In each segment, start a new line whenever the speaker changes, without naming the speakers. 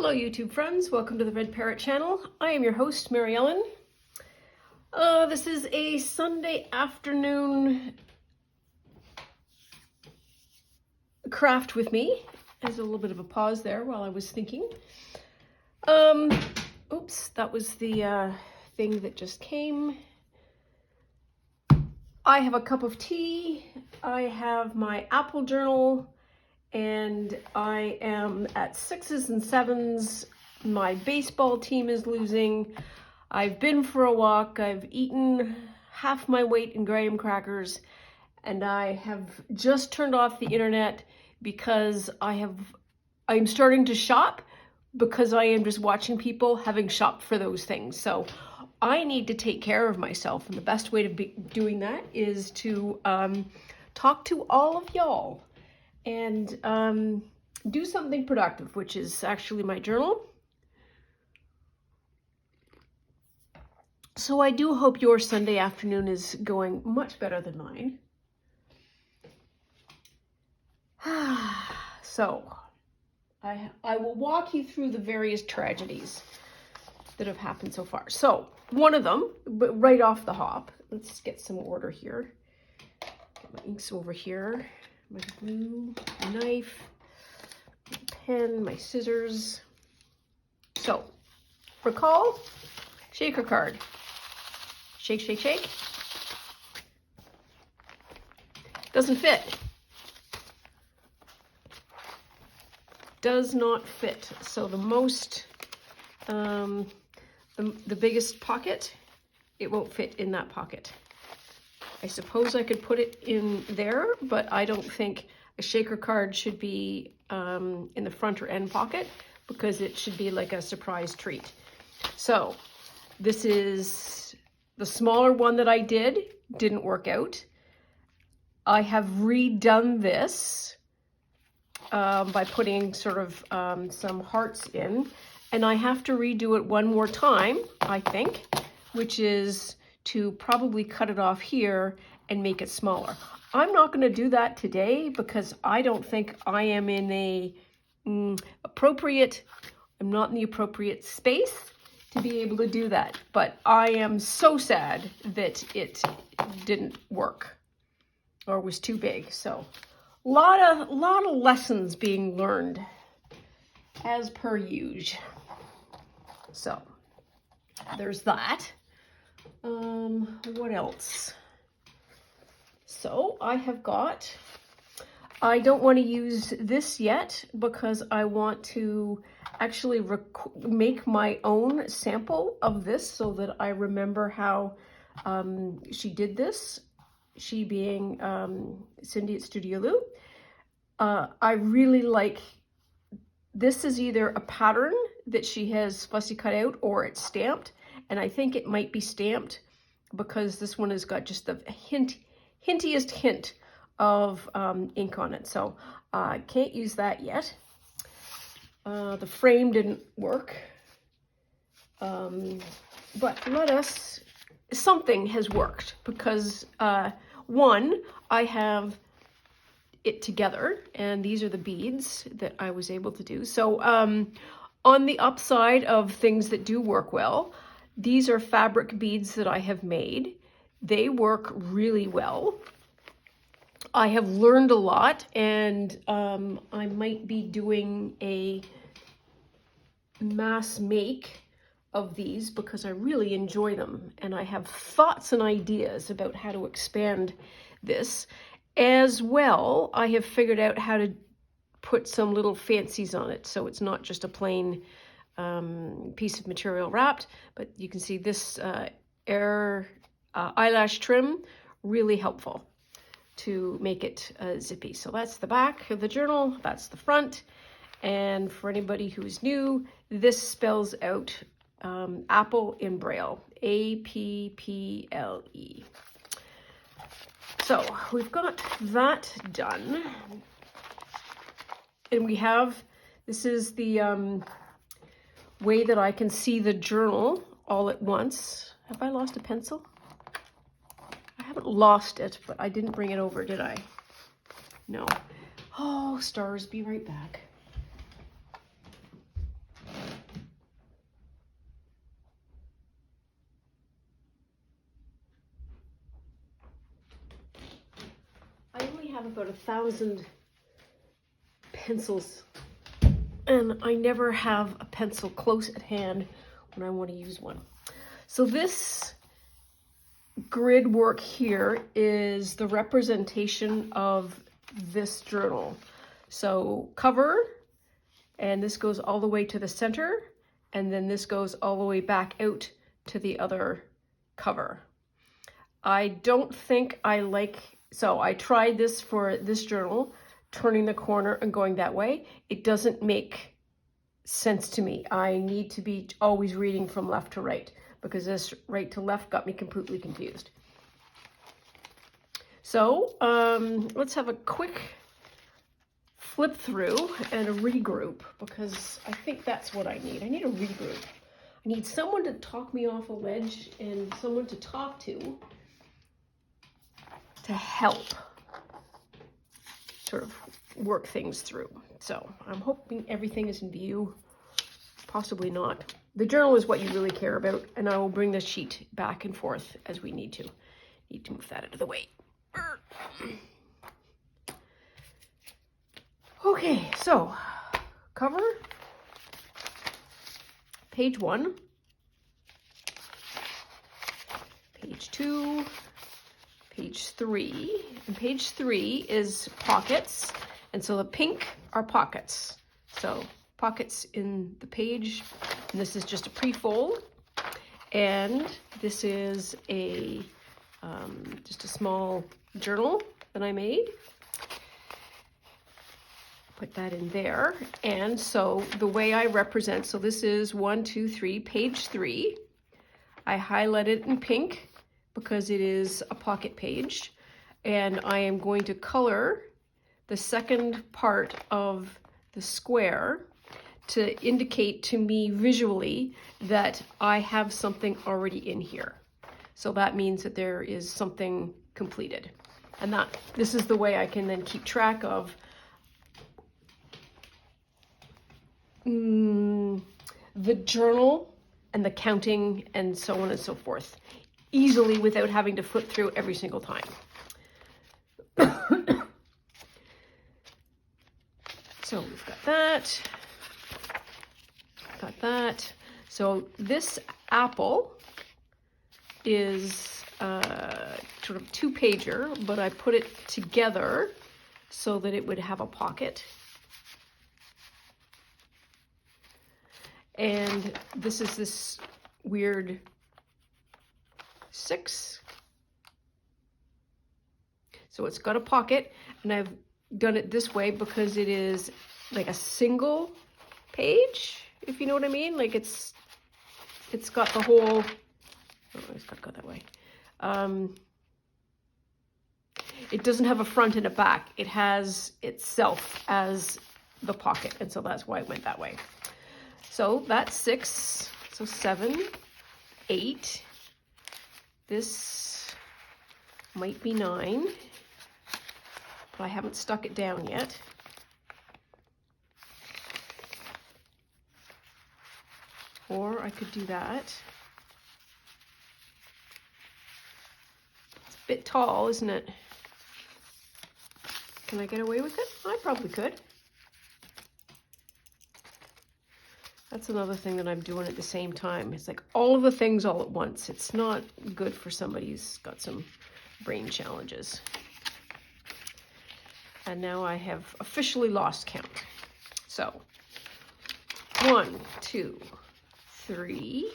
Hello YouTube friends, welcome to the Red Parrot channel. I am your host, Mary Ellen. This is a Sunday afternoon craft with me. There's a little bit of a pause there while I was thinking. Oops, that was the thing that just came. I have a cup of tea, I have my Apple journal, and I am at 6s and 7s. My baseball team is losing. I've been for a walk. I've eaten half my weight in graham crackers, and I have just turned off the internet because I'm starting to shop because I am just watching people having shopped for those things. So I need to take care of myself, and the best way to be doing that is to talk to all of y'all and do something productive, which is actually my journal. So I do hope your Sunday afternoon is going much better than mine. So I will walk you through the various tragedies that have happened so far. So one of them, but right off the hop, let's get some order here. Get my inks over here. My glue, my knife, my pen, my scissors. So, recall, shaker card. Shake, shake, shake. Doesn't fit. Does not fit. So the most, the biggest pocket, it won't fit in that pocket. I suppose I could put it in there, but I don't think a shaker card should be in the front or end pocket because it should be like a surprise treat. So this is the smaller one that I didn't work out. I have redone this by putting sort of some hearts in, and I have to redo it one more time, I think, which is to probably cut it off here and make it smaller. I'm not going to do that today because I don't think I am in a I'm not in the appropriate space to be able to do that. But I am so sad that it didn't work or was too big. So a lot of lessons being learned as per usual. So there's that. What else? So I don't want to use this yet because I want to actually make my own sample of this so that I remember how she did this, she being Cindy at Studio Lou. I really like, this is either a pattern that she has fussy cut out or it's stamped. And I think it might be stamped because this one has got just the hintiest hint of ink on it. So I can't use that yet. The frame didn't work. But something has worked because one, I have it together, and these are the beads that I was able to do. So on the upside of things that do work well, these are fabric beads that I have made. They work really well. I have learned a lot, and I might be doing a mass make of these because I really enjoy them. And I have thoughts and ideas about how to expand this. As well, I have figured out how to put some little fancies on it. So it's not just a plain piece of material wrapped, but you can see this eyelash trim, really helpful to make it zippy. So that's the back of the journal, that's the front. And for anybody who's new, this spells out apple in Braille, A-P-P-L-E. So we've got that done. And we have, this is the way that I can see the journal all at once. Have I lost a pencil? I haven't lost it, but I didn't bring it over, did I? No. Oh, stars, be right back. have about 1,000 pencils, and I never have a pencil close at hand when I want to use one. So this grid work here is the representation of this journal. So cover, and this goes all the way to the center, and then this goes all the way back out to the other cover. I don't think I like, so I tried this for this journal, turning the corner and going that way. It doesn't make sense to me. I need to be always reading from left to right, because this right to left got me completely confused. So let's have a quick flip through and a regroup, because I think that's what I need. I need a regroup. I need someone to talk me off a ledge and someone to talk to help sort of work things through. So I'm hoping everything is in view. Possibly not. The journal is what you really care about, and I will bring the sheet back and forth as we need to. Need to move that out of the way. Okay, so cover, page 1, page 2, page 3, and page 3 is pockets, and so the pink are pockets. So pockets in the page, and this is just a pre-fold, and this is a just a small journal that I made. Put that in there, and so the way I represent, so this is 1, 2, 3, page 3. I highlighted it in pink because it is a pocket page, and I am going to color the second part of the square to indicate to me visually that I have something already in here. So that means that there is something completed. And this is the way I can then keep track of the journal and the counting and so on and so forth easily without having to flip through every single time. So we've got that. Got that. So this apple is sort of 2-pager, but I put it together so that it would have a pocket. And this is this weird 6. So it's got a pocket, and I've done it this way because it is like a single page, if you know what I mean. Like it's got the whole, oh, it's got to go that way. It doesn't have a front and a back. It has itself as the pocket, and so that's why it went that way. So that's 6, so 7, 8. This might be 9, but I haven't stuck it down yet. Or I could do that. It's a bit tall, isn't it? Can I get away with it? I probably could. That's another thing that I'm doing at the same time. It's like all of the things all at once. It's not good for somebody who's got some brain challenges. And now I have officially lost count. So 1, 2, 3,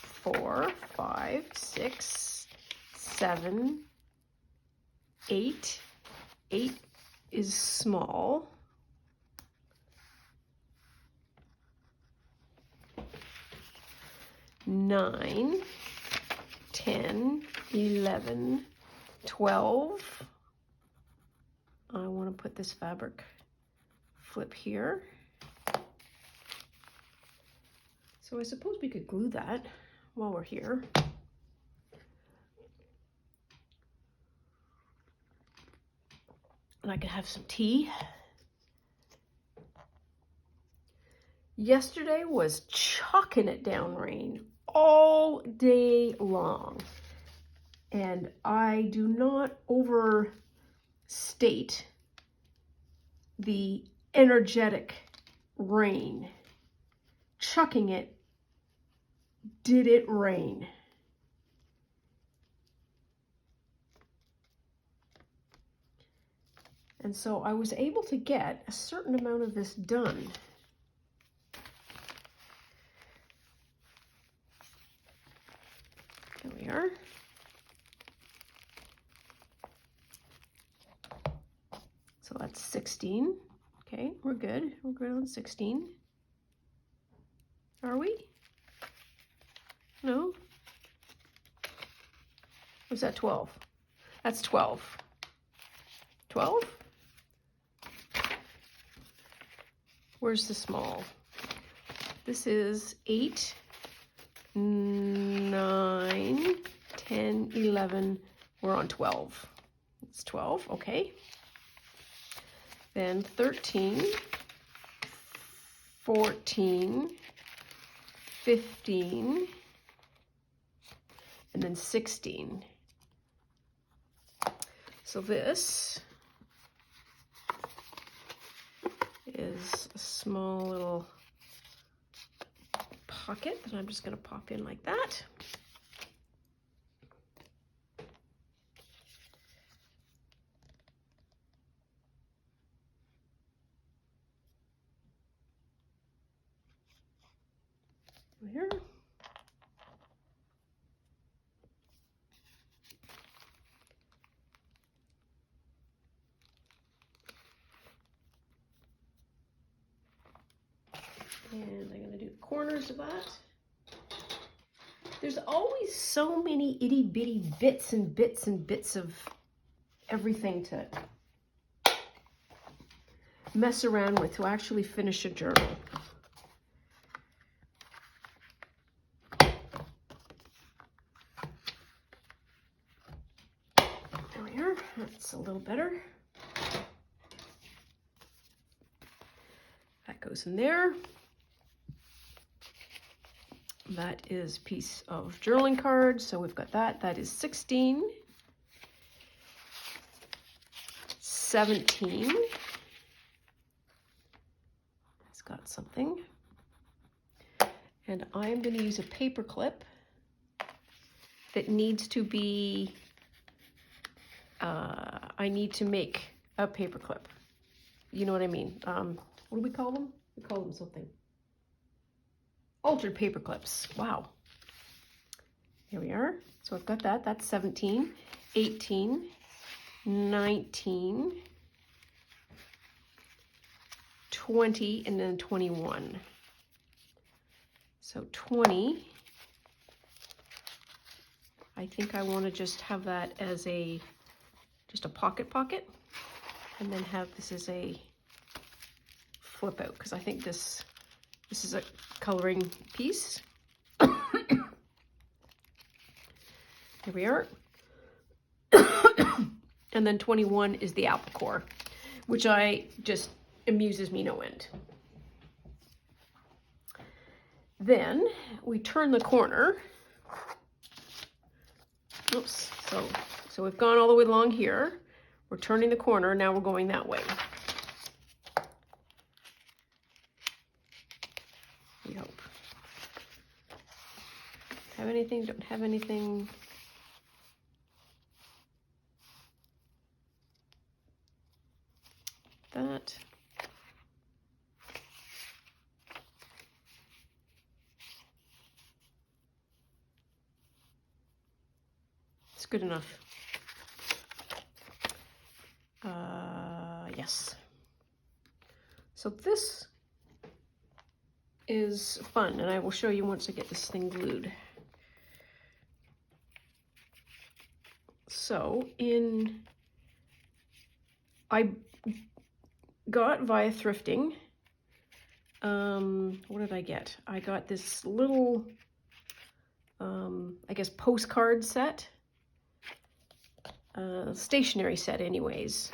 4, 5, 6, 7, 8. 8 is small. 9, 10, 11, 12. I want to put this fabric flip here. So I suppose we could glue that while we're here. And I could have some tea. Yesterday was chucking it down rain all day long. And I do not state the energetic rain. Chucking it, did it rain? And so I was able to get a certain amount of this done. There we are. So that's 16. Okay, we're good. We're good on 16. Are we? No? Was that 12? That's 12. 12? Where's the small? This is 8, 9, 10, 11. We're on 12. It's 12, okay. Then 13, 14, 15, and then 16. So this is a small little pocket that I'm just going to pop in like that. Here. And I'm going to do the corners of that. There's always so many itty bitty bits and bits and bits of everything to mess around with to actually finish a journal. There we are. That's a little better. That goes in there. That is a piece of journaling card. So we've got that. That is 16. 17. It's got something. And I'm going to use a paper clip that needs to be, I need to make a paper clip. You know what I mean? What do we call them? We call them something. Altered paper clips. Wow. Here we are. So I've got that. That's 17, 18, 19, 20, and then 21. So 20, I think I want to just have that as just a pocket, and then have this as a flip out, because I think this is a coloring piece. Here we are. And then 21 is the apple core, which just amuses me no end. Then we turn the corner. Oops. So we've gone all the way along here. We're turning the corner. Now we're going that way. We hope. Have anything? Don't have anything. That. It's good enough. Yes. So this is fun, and I will show you once I get this thing glued. So I got via thrifting, what did I get? I got this little, I guess, postcard set, stationery set anyways,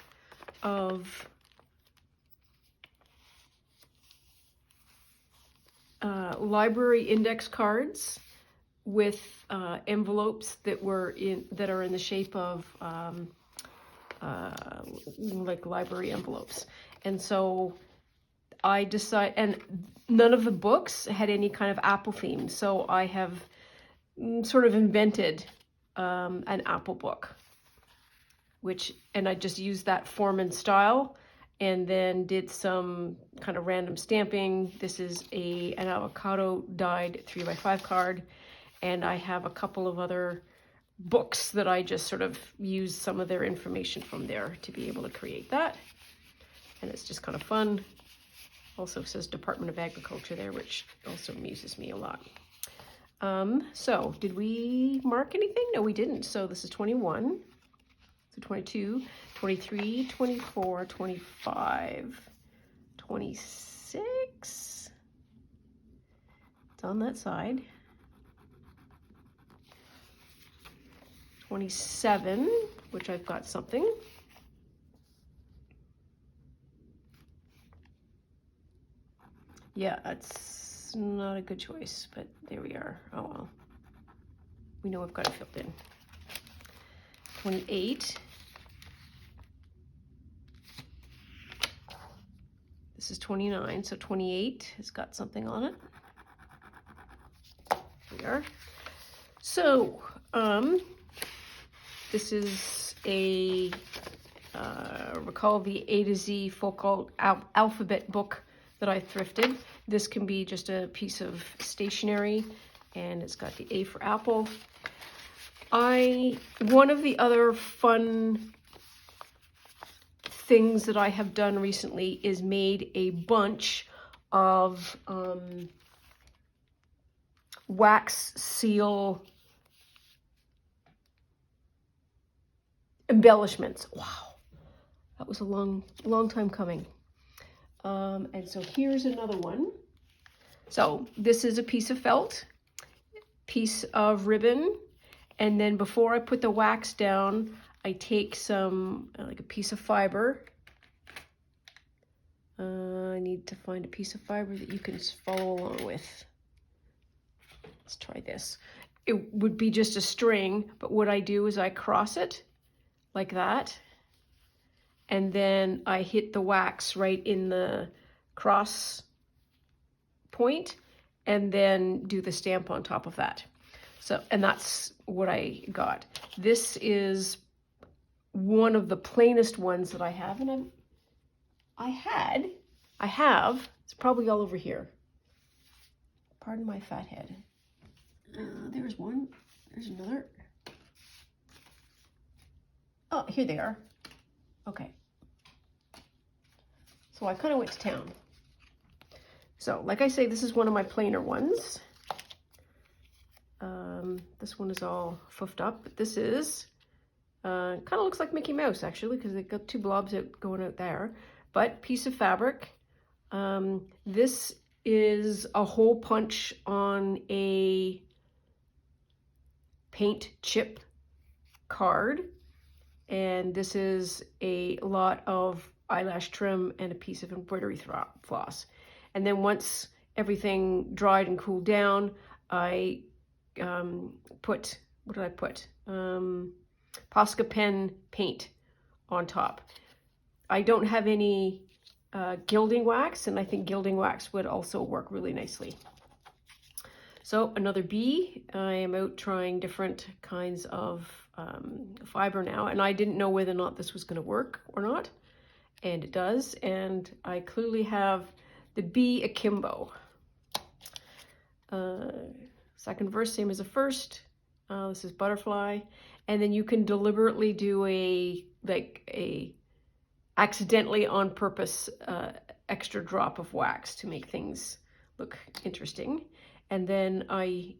of library index cards with envelopes that are in the shape of like library envelopes. And so I decided, and none of the books had any kind of apple theme. So I have sort of invented an apple book, and I just used that form and style, and then did some kind of random stamping. This is an avocado dyed 3x5 card, and I have a couple of other books that I just sort of used some of their information from there to be able to create that. And it's just kind of fun. Also says Department of Agriculture there, which also amuses me a lot. So did we mark anything? No, we didn't. So this is 21. So 22, 23, 24, 25, 26. It's on that side. 27, which I've got something. Yeah, that's not a good choice, but there we are. Oh well. We know I've got it filled in. 28. This is 29, so 28 has got something on it. Here we are. So, this is recall the A to Z folk alphabet book that I thrifted. This can be just a piece of stationery, and it's got the A for apple. One of the other fun things that I have done recently is made a bunch of wax seal embellishments. Wow, that was a long time coming. And so here's another one. So this is a piece of felt, piece of ribbon, and then before I put the wax down, I take some, like a piece of fiber. I need to find a piece of fiber that you can follow along with. Let's try this. It would be just a string, but what I do is I cross it like that, and then I hit the wax right in the cross point, and then do the stamp on top of that. So, and that's what I got. This is one of the plainest ones that I have, and I have, it's probably all over here. Pardon my fat head. There's one, there's another. Oh, here they are. Okay. So I kind of went to town. So, like I say, this is one of my plainer ones. This one is all foofed up, but this is, kind of looks like Mickey Mouse, actually, because they've got two blobs going out there. But piece of fabric. This is a hole punch on a paint chip card. And this is a lot of eyelash trim and a piece of embroidery floss. And then once everything dried and cooled down, I put, what did I put? Posca pen paint on top. I don't have any gilding wax, and I think gilding wax would also work really nicely. So another bee. I am out trying different kinds of fiber now, and I didn't know whether or not this was going to work or not, and it does. And I clearly have the bee akimbo. Second verse, same as the first. This is butterfly, and then you can deliberately do a accidentally on purpose extra drop of wax to make things look interesting. And then I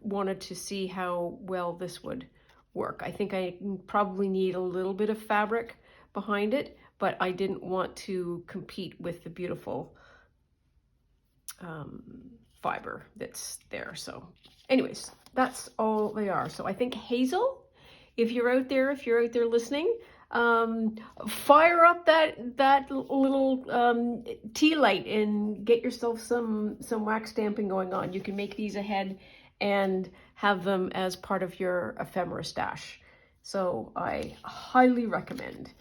wanted to see how well this would work. I think I probably need a little bit of fabric behind it, but I didn't want to compete with the beautiful fiber that's there. So anyways, that's all they are. So I think Hazel, if you're out there listening, fire up that little tea light and get yourself some wax stamping going on. You can make these ahead and have them as part of your ephemera stash. So I highly recommend.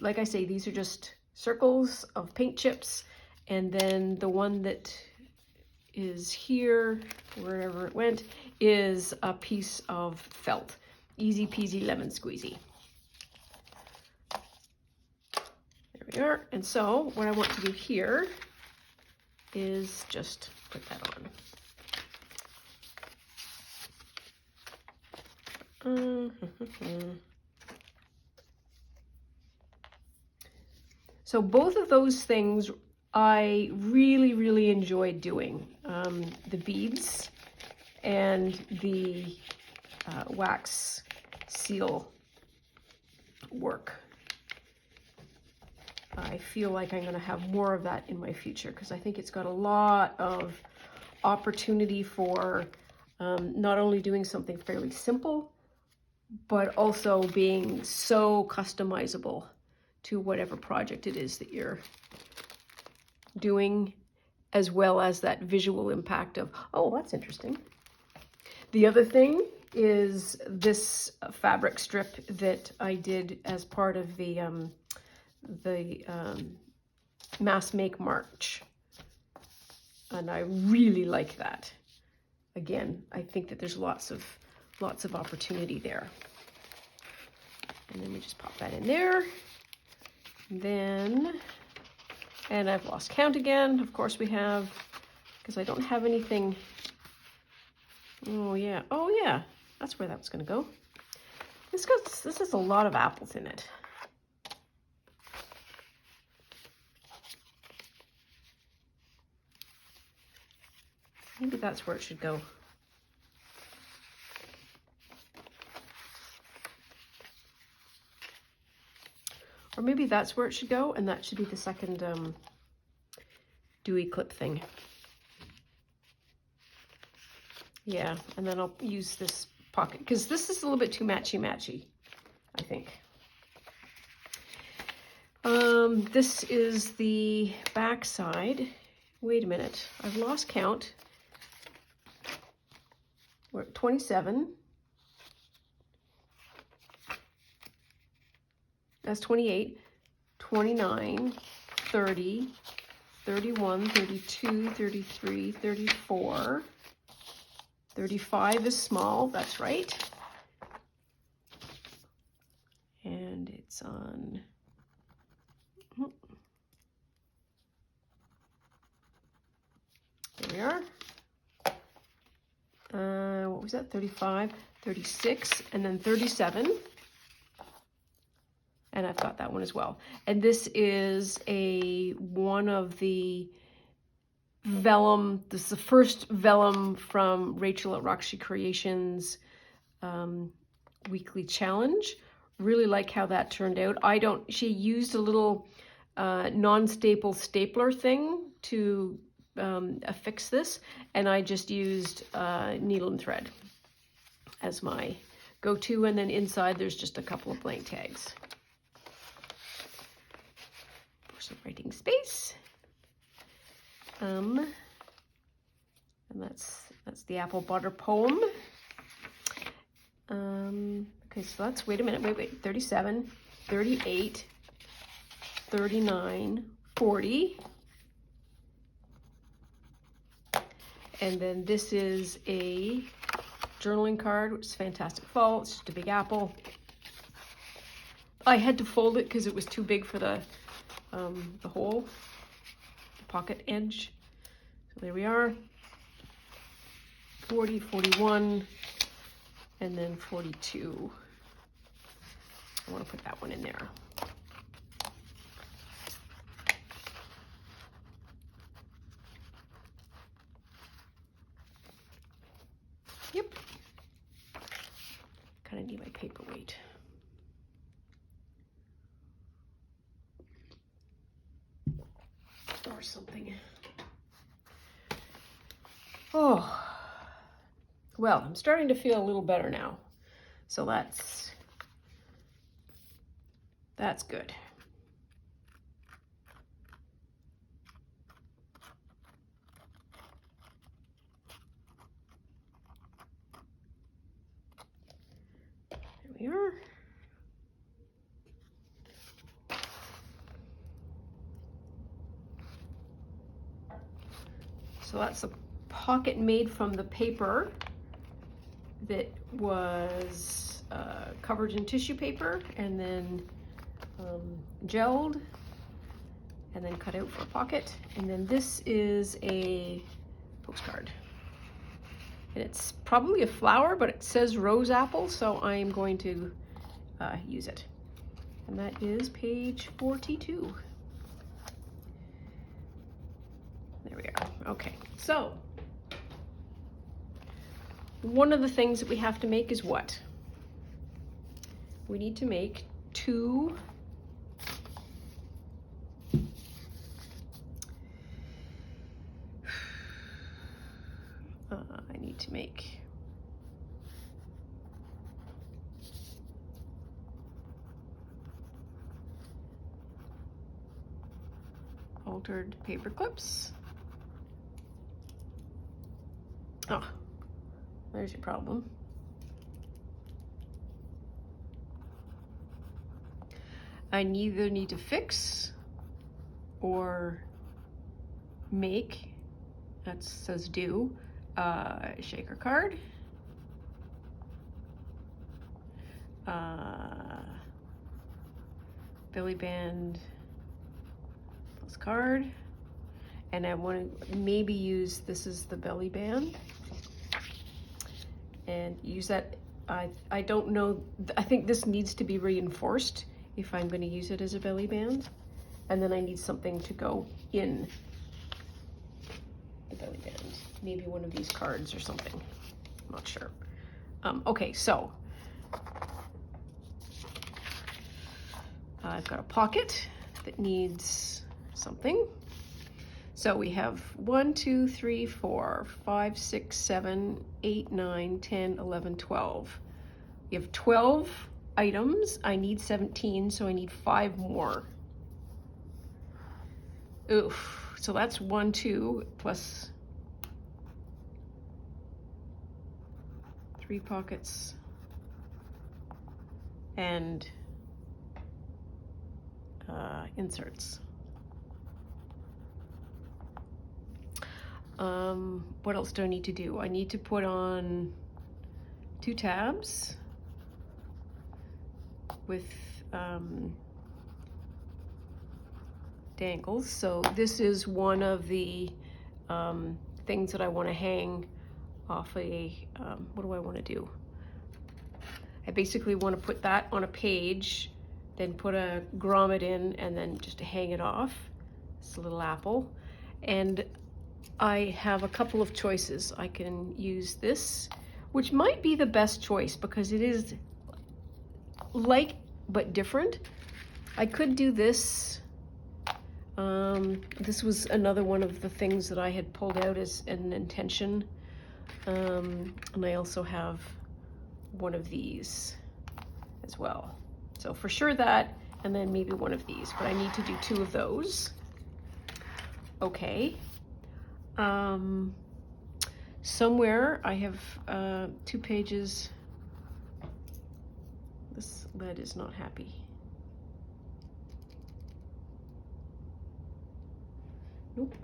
Like I say, these are just circles of paint chips, and then the one that is here, wherever it went, is a piece of felt. Easy peasy lemon squeezy. There we are. And so what I want to do here is just put that on. So both of those things I really, really enjoyed doing. The beads and the wax seal work. I feel like I'm going to have more of that in my future because I think it's got a lot of opportunity for not only doing something fairly simple, but also being so customizable to whatever project it is that you're doing, as well as that visual impact of, oh, that's interesting. The other thing is this fabric strip that I did as part of the Mass Make March. And I really like that. Again, I think that there's lots of opportunity there. And then we just pop that in there. Then, and I've lost count again. Of course we have, because I don't have anything. Oh yeah, that's where that was gonna go. This has a lot of apples in it. Maybe that's where it should go. Or maybe that's where it should go, and that should be the second dewy clip thing. Yeah, and then I'll use this pocket, because this is a little bit too matchy-matchy, I think. This is the back side. Wait a minute, I've lost count. We're at 27. That's 28, 29, 30, 31, 32, 33, 34, 35 is small, that's right. And it's on, there we are. What was that, 35, 36, and then 37. And I've got that one as well. And this is one of the vellum, this is the first vellum from Rachel at Roxy Creations weekly challenge. Really like how that turned out. She used a little non-staple stapler thing to affix this, and I just used needle and thread as my go-to, and then inside there's just a couple of blank tags. Some writing space. And that's the apple butter poem. Okay, so that's, wait a minute, wait, 37, 38, 39, 40. And then this is a journaling card, which is Fantastic Fall. It's just a big apple. I had to fold it because it was too big for the hole, the pocket edge. So there we are. 40, 41, and then 42. I want to put that one in there. Yep. Kind of need my paperweight. Or something. Oh, well, I'm starting to feel a little better now. So that's good. There we are. So that's a pocket made from the paper that was covered in tissue paper and then gelled and then cut out for a pocket. And then this is a postcard. And it's probably a flower, but it says rose apple, so I'm going to use it. And that is page 42. There we are. Okay, so one of the things that we have to make is what? We need to make two I need to make altered paper clips. Oh, there's your problem. I either need to fix or make, that says do, shaker card, belly band plus card, and I want to maybe use, this is the belly band, and use that. I don't know, I think this needs to be reinforced if I'm going to use it as a belly band, and then I need something to go in the belly band, maybe one of these cards or something, I'm not sure. Okay, so I've got a pocket that needs something. So we have 1, 2, 3, 4, 5, 6, 7, 8, 9, 10, 11, 12. We have 12 items. I need 17, so I need 5 more. Oof. So that's 1, 2 plus 3 pockets and inserts. What else do I need to do? I need to put on 2 tabs with dangles. So this is one of the things that I want to hang off a, what do I want to do? I basically want to put that on a page, then put a grommet in, and then just hang it off. It's a little apple. And I have a couple of choices. I can use this, which might be the best choice because it is like but different. I could do this. This was another one of the things that I had pulled out as an intention. And I also have one of these as well. So for sure that, and then maybe one of these, but I need to do 2 of those. Okay. Somewhere I have 2 pages. This lead is not happy. Nope.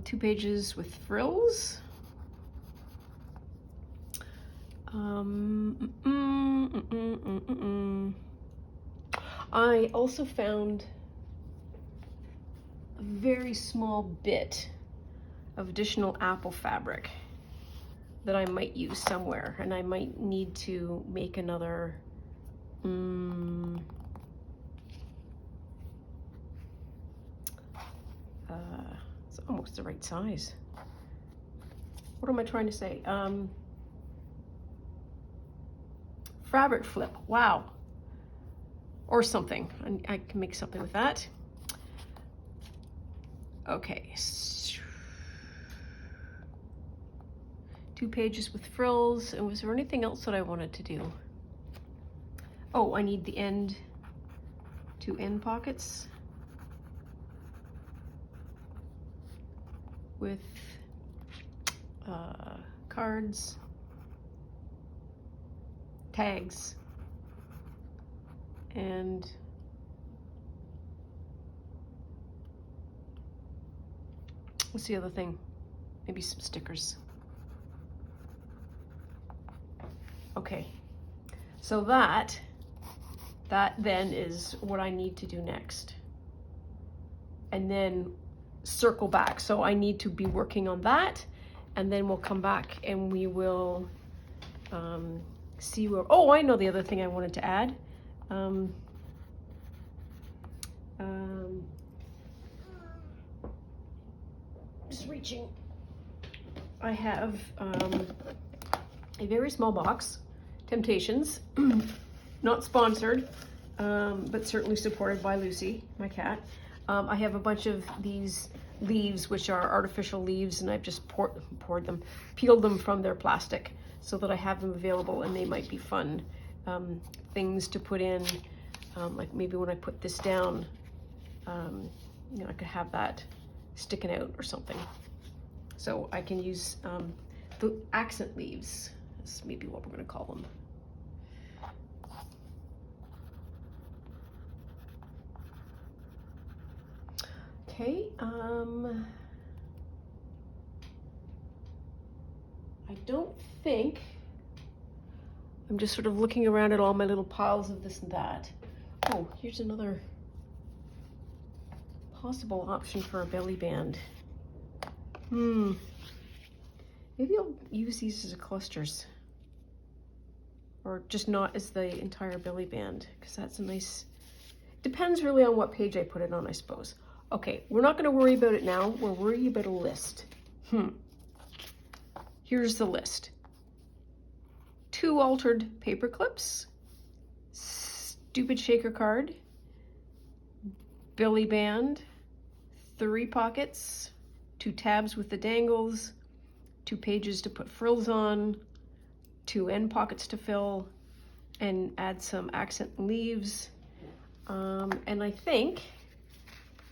2 pages with frills. I also found a very small bit of additional apple fabric that I might use somewhere, and I might need to make another it's almost the right size. What am I trying to say? Fabric flip, wow. Or something, I can make something with that. Okay. 2 pages with frills, and was there anything else that I wanted to do? Oh, I need the end, 2 end pockets with cards, tags, and what's the other thing? Maybe some stickers. Okay, so that then is what I need to do next. And then circle back. So I need to be working on that, and then we'll come back and we will see where, oh, I know the other thing I wanted to add. Just reaching. I have a very small box, Temptations, not sponsored, but certainly supported by Lucy, my cat. I have a bunch of these leaves, which are artificial leaves, and I've just peeled them from their plastic so that I have them available, and they might be fun things to put in. Like maybe when I put this down, you know, I could have that sticking out or something. So I can use the accent leaves. That's maybe what we're going to call them. Okay, I don't think, I'm just sort of looking around at all my little piles of this and that. Oh, here's another possible option for a belly band. Maybe I'll use these as clusters, or just not as the entire belly band, because that's a nice, depends really on what page I put it on, I suppose. Okay, we're not going to worry about it now. We're worried about a list. Here's the list. 2 altered paper clips, stupid shaker card, belly band, 3 pockets, 2 tabs with the dangles, 2 pages to put frills on, 2 end pockets to fill, and add some accent leaves. And I think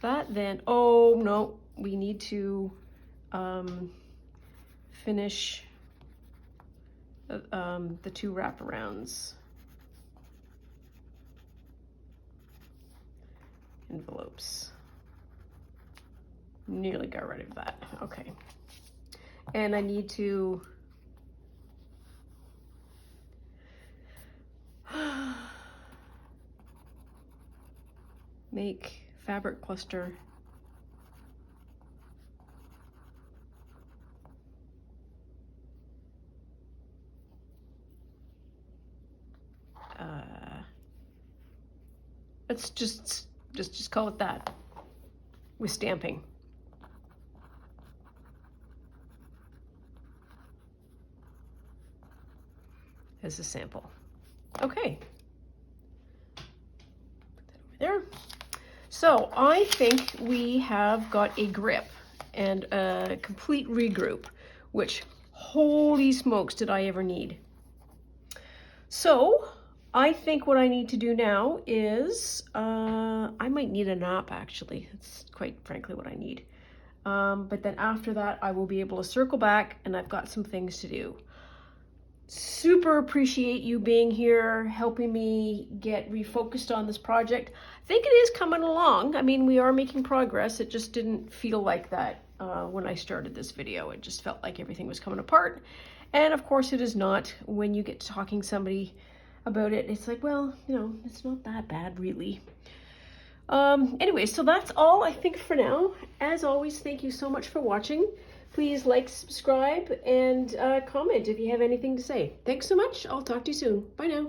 that then, oh no, we need to finish the 2 wraparounds. Envelopes. Nearly got rid of that. Okay. And I need to make fabric cluster. Let's just call it that, with stamping. As a sample. Okay. Put that over there. So I think we have got a grip and a complete regroup, which holy smokes did I ever need. So I think what I need to do now is, I might need a nap actually. That's quite frankly what I need. But then after that, I will be able to circle back, and I've got some things to do. Super appreciate you being here, helping me get refocused on this project. I think it is coming along. I mean, we are making progress. It just didn't feel like that when I started this video. It just felt like everything was coming apart. And of course it is not. When you get to talking to somebody about it, it's like, well, you know, it's not that bad really. Anyway, so that's all I think for now. As always, thank you so much for watching. Please like, subscribe, and comment if you have anything to say. Thanks so much. I'll talk to you soon. Bye now.